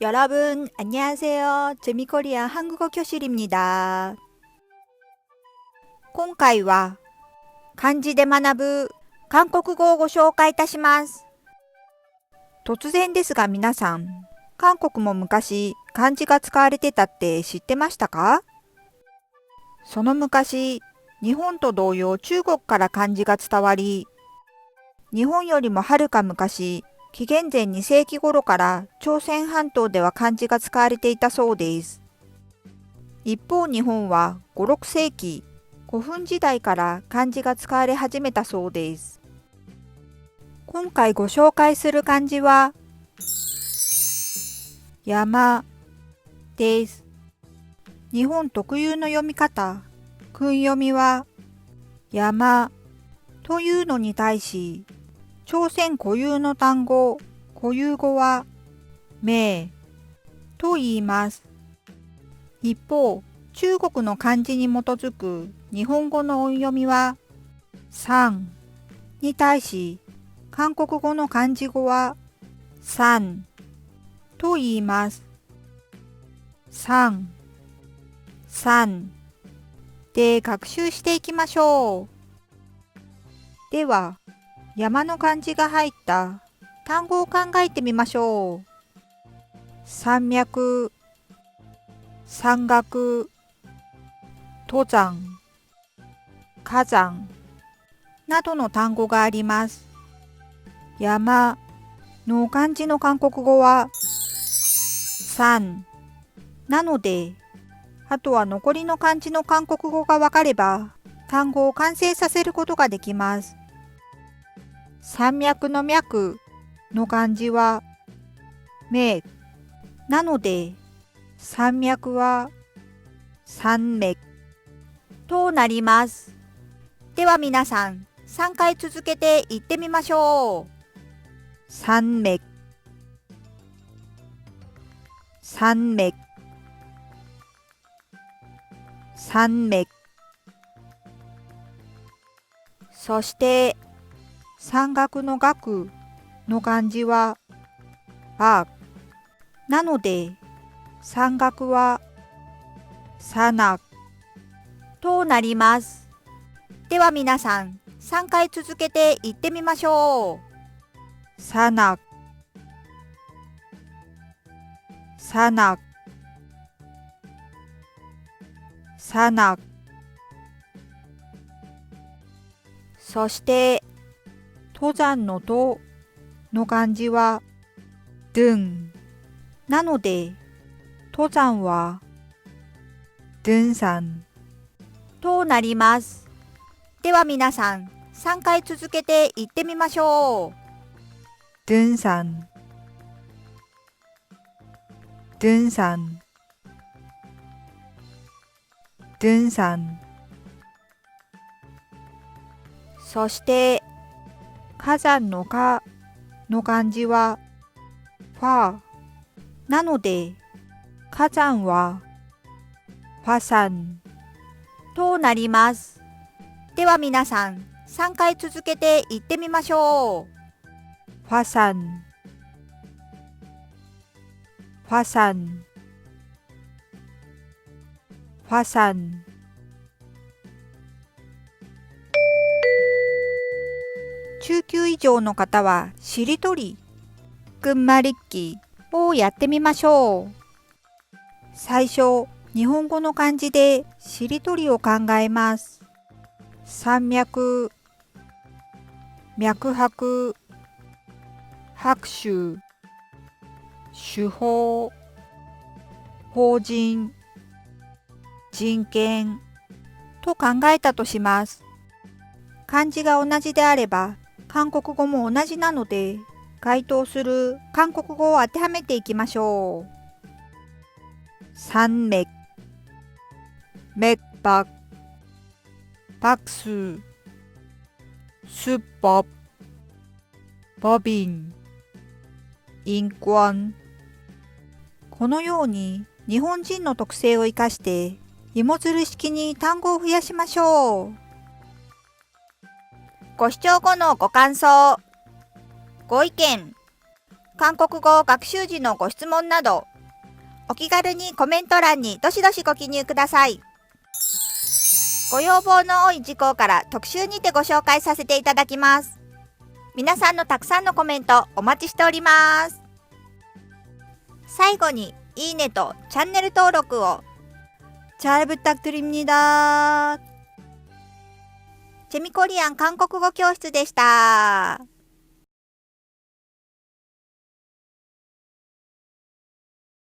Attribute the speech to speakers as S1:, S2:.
S1: 여러분, 안녕하세요. 재미코리아 한국어 교실입니다. 今回は漢字で学ぶ韓国語をご紹介いたします。突然ですが皆さん、韓国も昔漢字が使われてたって知ってましたか？その昔、日本と同様中国から漢字が伝わり、日本よりもはるか昔、紀元前2世紀頃から朝鮮半島では漢字が使われていたそうです。一方日本は5、6世紀、古墳時代から漢字が使われ始めたそうです。今回ご紹介する漢字は、山です。日本特有の読み方、訓読みは、山というのに対し、朝鮮固有の単語、固有語は、名と言います。一方、中国の漢字に基づく日本語の音読みは、山に対し、韓国語の漢字語は、山と言います。山、山で学習していきましょう。では、山の漢字が入った単語を考えてみましょう。山脈、山岳、登山、火山などの単語があります。山の漢字の韓国語は山なので、あとは残りの漢字の韓国語がわかれば単語を完成させることができます。山脈の脈の漢字は名なので、山脈は山脈となります。では皆さん、3回続けて言ってみましょう。山脈、山脈、山脈。そして、山岳の岳の漢字は、ばなので、山岳は、さなとなります。では皆さん、3回続けて言ってみましょう。さな、さな、さな。そして、登山のとの漢字は、ドゥンなので、登山は、ドゥン山となります。では皆さん、3回続けて言ってみましょう。ドゥン山、ドゥン山、ドゥン山。そして、火山の火の漢字は、ファなので、火山は、ファ山となります。では皆さん、3回続けて言ってみましょう。ファ山、ファ山、ファ山。中級以上の方はしりとり、くんまりっきをやってみましょう。最初、日本語の漢字でしりとりを考えます。山脈、脈拍、拍手、手法、法人、人権と考えたとします。漢字が同じであれば、韓国語も同じなので、該当する韓国語を当てはめていきましょう。山脈、脈拍、拍数、수법、법인、인권。このように日本人の特性を生かして芋づる式に単語を増やしましょう。ご視聴後のご感想、ご意見、韓国語学習時のご質問など、お気軽にコメント欄にどしどしご記入ください。ご要望の多い事項から特集にてご紹介させていただきます。皆さんのたくさんのコメントお待ちしております。最後にいいねとチャンネル登録を잘 부탁드립니다。チェミコリアン韓国語教室でした。